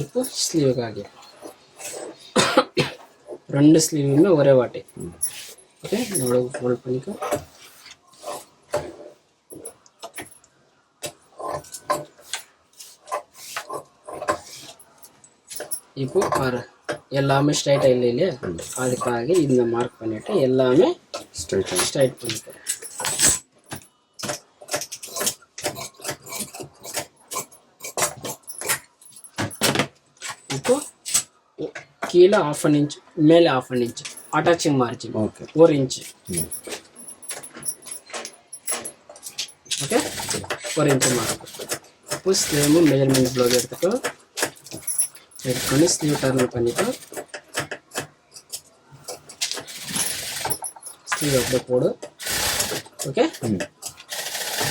இப்போ ஸ்லீவுக்காக 2 ஸ்லீவுமே ஒரே வாட்டி. ஓகே, இவ்வளோ ஃபோல்ட் பண்ணிக்கோ. இப்போ பாரு எல்லாமே ஸ்ட்ரைட்டாக இல்லை இல்லையா, அதுக்காக இந்த மார்க் பண்ணிவிட்டு எல்லாமே ஸ்ட்ரைட் பண்ணிக்கிறேன். இப்போ கீழே 1/2 inch, மேலே 1/2 inch attaching margin 1 inch. Okay, 1 inch mark. இப்போ ஸ்லீவ் மெஜர்மெண்ட் ப்ளவுஸ் எடுத்துக்கொண்டு ஸ்லீவ் டர்ன் பண்ணிக்கோ. ஸ்லீவ் அப்படியே போடு. ஓகே,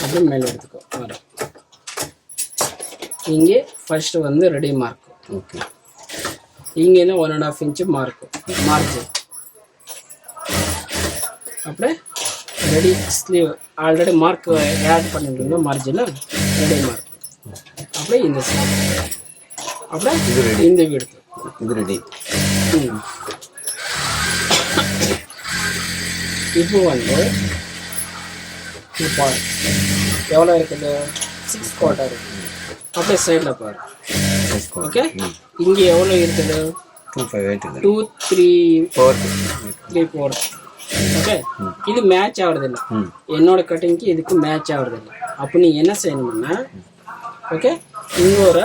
அப்படியே மேலே எடுத்துக்கோ. வரும் இங்கே ஃபர்ஸ்ட் வந்து ரெடி மார்க். ஓகே, இங்கேருந்து 1.5 inch மார்ஜின். அப்படியே ready sleeve already mark add பண்ணிருந்தோம் மார்ஜினில் ரெடி மார்க். அப்படியே இந்த ஸ்லீவ் அப்படியே இந்த எடுத்து இது ரெடி. இப்போ வந்து பாரு எவ்வளோ இருக்குது, 6/4 இருக்குது. அப்படியே சைடில் பாரு. ஓகே, இங்கே எவ்வளோ இருக்குது, 2, 3, 4. ஓகே, இது மேட்ச் ஆகுறதில்லை, என்னோட கட்டிங்க்கு இதுக்கு மேட்ச் ஆகுறதில்லை. அப்போ நீ என்ன செய்யணும்னா, ஓகே, இங்கே ஒரு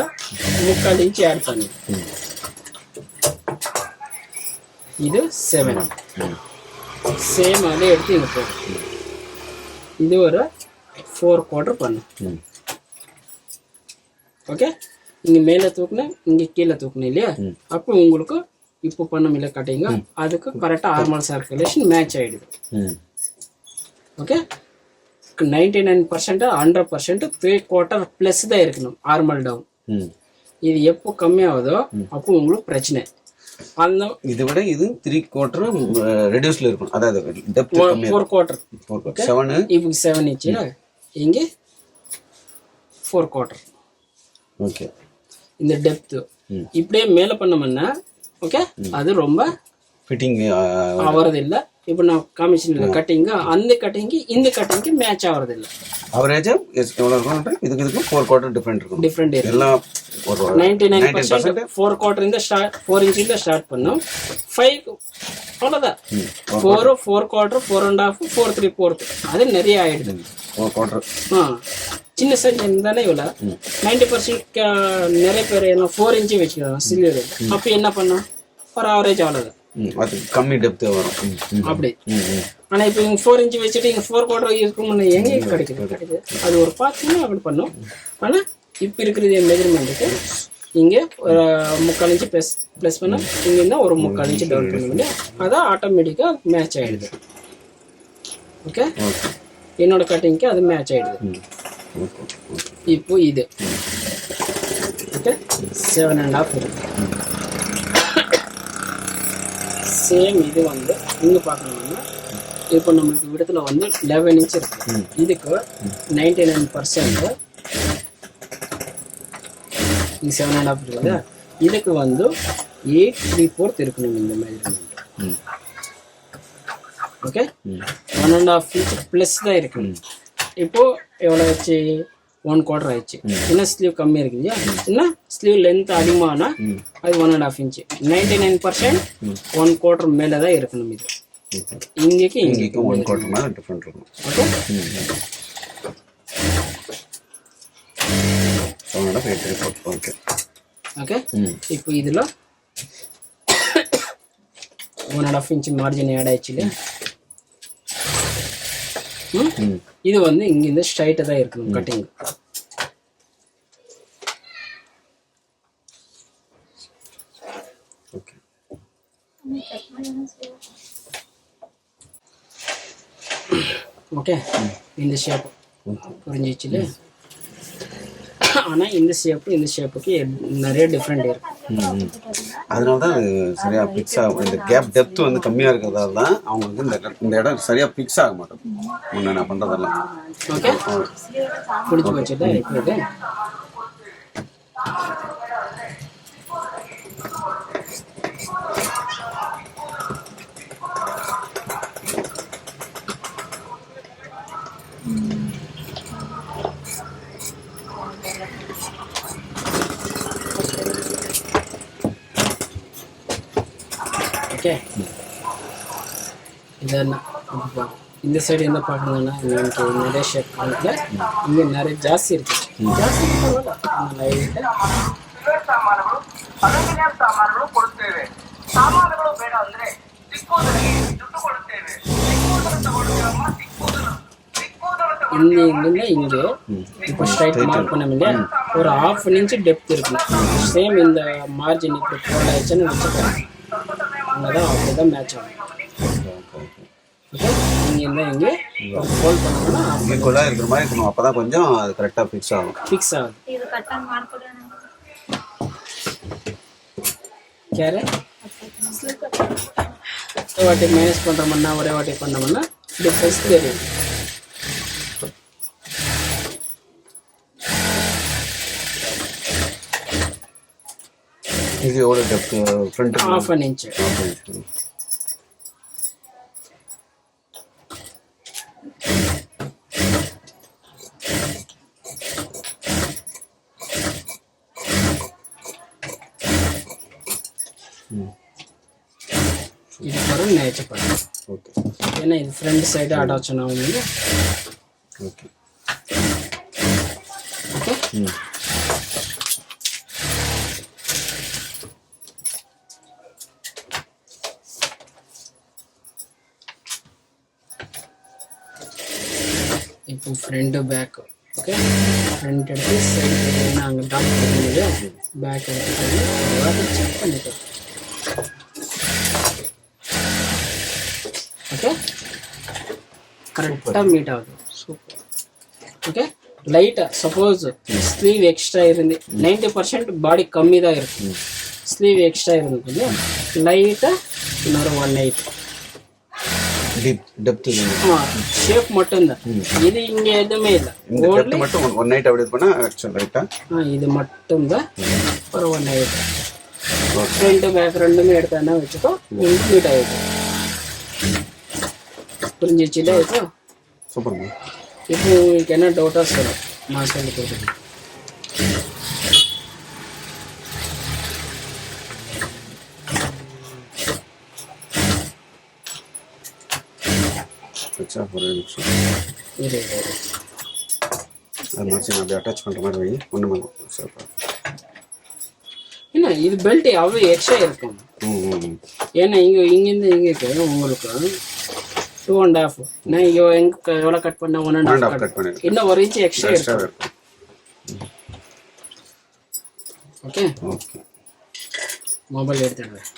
3/4 inch ஆட் பண்ணு. இது 7 சேம் அதே எடுத்து இங்கே போடு. இது ஒரு 4/4 பண்ணு. ஓகே, இங்கே மேலே தூக்குனேன், இங்கே கீழே தூக்குனேன் இல்லையா, அப்போ உங்களுக்கு இப்போ பண்ண இல்லை கட்டிங்க அதுக்கு கரெக்டாக ஆர்மல் சர்க்குலேஷன் மேட்ச் ஆகிடுது. ஓகே, 99% 100% 3/4 ப்ளஸ் தான் இருக்கணும் ஆர்மல் டவுன். இது எப்போ கம்மியாகுதோ அப்போ உங்களுக்கு பிரச்சனை. அந்த இதை விட இது 3/4 ரெடியூஸ்ல இருக்கும், அதாவது டெப்த் 4/4. 7 இப்போ 7 inch, இங்கே 4/4. ஓகே, இந்த டெப்த் இப்படியே மேலே பண்ணோம்னா ஓகே அது ரொம்ப ஃபிட்டிங் ஆவறதில்லை. இப்போ நான் காமிச்சிருந்த கட்டிங்க அந்த கட்டிங்கு இந்த கட்டிங்க்கு மேட்ச் ஆவறதில்லை. அவரேஜா எவ்வளோ இருக்கும், இதுக்கு 4/4 டிஃப்ரெண்ட் இருக்கும். டிஃப்ரெண்ட் எல்லாம் 99% 4/4 இந்த 4 inch ஸ்டார்ட் பண்ணோம். 5 அவ்வளோதான். 4, 4/4, 4.5, 4, 3/4 அது நிறைய ஆயிடுது. 4/4 சின்ன சைஸ் இருந்தாலே இவ்வளோ. 90% நிறைய பேர் என்ன 4 inch வச்சுக்கிறாங்க சில்வர். அப்போ என்ன பண்ணோம், ஒரு ஆவரேஜ் அவ்வளோதான், அது கம்மி டெப்த் வரும் அப்படி. ஆனால் இப்போ இங்கே 4 inch வச்சுட்டு இங்கே 4/4 இருக்கும்னு எங்கே கிடைக்குது. அது ஒரு பார்த்தீங்கன்னா அப்படி பண்ணோம். ஆனால் இப்போ இருக்கிறது மெஜர்மெண்ட்டுக்கு இங்கே ஒரு 3/4 inch ப்ளஸ் பண்ணால் இங்கேருந்தா ஒரு 3/4 inch டவுன் பண்ணுவீங்க. அதான் ஆட்டோமேட்டிக்காக மேட்ச் ஆகிடுது. ஓகே, என்னோட கட்டிங்க்கு அது மேட்ச் ஆகிடுது. இப்போ இது ஓகே 7.5 இருக்கு. சேம் இது வந்து இங்கே பார்க்கணும்னா இப்போ நம்மளுக்கு விடத்தில் வந்து 11 inch இருக்கு. இதுக்கு 99% இங்கே 7.5 இருக்குல்ல, இதுக்கு வந்து 8/3/4 இருக்கணும் இந்த மெஜர்மெண்ட். ஓகே, 1.5 inch ப்ளஸ் தான் இருக்கணும். இப்போ எவ்வளோ ஆச்சு, 1/4 ஆயிடுச்சு. இன்னும் ஸ்லீவ் கம்மியாக இருக்குது இல்லையா, இன்னும் ஸ்லீவ் லென்த் அதிகமானா அது 1.5 inch. 99% 1/4 மேலே தான் இருக்கணும். இது இங்கேக்கு 1/4 மேலே டிஃப்ரெண்ட் இருக்கும். Okay, okay okay. இப்போ இதில் 1.5 inch மார்ஜின் ஆட் ஆயிடுச்சு இல்லையா. இது வந்து இங்கிருந்து ஸ்ட்ரைட்டாக தான் இருக்கணும் கட்டிங். ஓகே, இந்த ஷேப் புரிஞ்சிச்சு இல்லையா. ஆனால் இந்த ஷேப்புக்கு நிறைய டிஃப்ரெண்ட் இருக்கும். அதனால தான் அது சரியாக ஃபிக்ஸ் ஆகும். இந்த கேப் டெப்த் வந்து கம்மியாக இருக்கிறதால தான் அவங்க வந்து இந்த இடம் சரியாக ஃபிக்ஸ் ஆக மாட்டோம் முன்னே நான் பண்ணுறதெல்லாம். ஓகே, பிடிச்சி வச்சுட்டு இப்போ ஓகே இதெல்லாம் இந்த சைடு என்ன பார்க்கணுங்கன்னா எனக்கு நிறைய ஷேப் காலத்தில் இங்கே நிறைய ஜாஸ்தி இருக்குது ಜಾಸ್ತಿ ಲೈಟ್ ಸಾಮಾನುಗಳು ಅಲ್ಯೂಮಿನಿಯಂ ಸಾಮಾನುಗಳು ಕೊಡುತ್ತೇವೆ ಸಾಮಾನುಗಳು ಬೇಡ ಅಂದ್ರೆ ಸಿಕ್ಕುವುದರಲ್ಲಿ ದುಡ್ಡು ಕೊಡುತ್ತೇವೆ ಸಿಕ್ಕುವುದನ್ನು ತಗೊಳ್ಳುತ್ತೇವಮ್ಮ இங்கே இங்கே இப்போ ஸ்ட்ரைட் மார்க் பண்ணோம் இல்லையா ஒரு 1/2 இன்ச் டெப்த் இருக்கும் சேம் இந்த மார்ஜின் இப்போ ஃபோல்ட் ஆயிடுச்சுன்னு வச்சுக்கலாம் அங்கே தான் அப்படி தான் மேட்ச் ஆகும் ஓகே இங்கே இருந்தால் இங்கே ஃபோல்ட் பண்ணோம்னா ஈக்குவலாக இருக்கிற மாதிரி இருக்கணும் அப்போ தான் கொஞ்சம் அது கரெக்டாக ஃபிக்ஸ் ஆகும் ಇದು ಕಟ್ಟಂಗ್ ಮಾಡ್ಕೊಡೋಣ ಕ್ಯಾರೆ வாட்டி மைனஸ் பண்ணுறோம்னா ஒரே வாட்டி பண்ணோம்னா டிஃப்ரென்ஸ் தெரியும் இது எவ்வளோ டெப்த் ஃப்ரண்ட் 1/2 இன்ச் இது வரும் மேட்ச் பண்ணும் ஓகே ஏன்னா இது ஃப்ரண்ட் சைடு அட்டாச் ஆகும் ஓகே ஓகே இப்போ ஃப்ரண்ட் பேக் ஓகே ஃப்ரண்ட் எடுத்து சைடு நாங்கள் டாட் பண்ணும்போது பேக் எடுத்து செக் பண்ணிட்டோம் ஓகே கரெக்டாக மீட் ஆகுது சூப்பர் ஓகே லைட்டாக சப்போஸ் ஸ்லீவ் எக்ஸ்ட்ரா இருந்து 90% பாடி கம்மி தான் இருக்கும் ஸ்லீவ் எக்ஸ்ட்ரா இருந்தது லைட்டாக இன்னொரு 1/8 டெப்த் ஷேப் மட்டும்தான் இது இங்க எதுவுமே இல்லை இந்த டெப்த் மட்டும் 1/8 அப்படி இது பண்ணா ஆக்சுவல் ரைட்டா இது மட்டும்தான் ஒரு 1/8 ஃப்ரண்ட் பேக் ரெண்டுமே எடுத்தானா வச்சுக்கோ மீட் ஆகிடும் புரிஞ்சிச்சுல இப்போ சூப்பர் இப்போ உங்களுக்கு என்ன டவுட்டாக சொல்லும் நான் சொல்லி கொடுக்குறேன் வச்சா ஒரு நிமிஷம் இது அது மாதிரி அப்படி அட்டாச் பண்ணுற மாதிரி வை ஒன்று மேலே சார் என்ன இது பெல்ட் அவ்வளோ எக்ஸ்ட்ரா இருக்கும் ஏன்னா இங்கேருந்து இங்கே உங்களுக்கு 2.5 நான் இங்கே எங்கே எவ்வளோ கட் பண்ண 1.5 கட் பண்ணி இன்னும் 1 இன்ச் எக்ஸ்ட்ரா இருக்கும் ஓகே ஓகே மொபைல் எடுத்துடுவேன்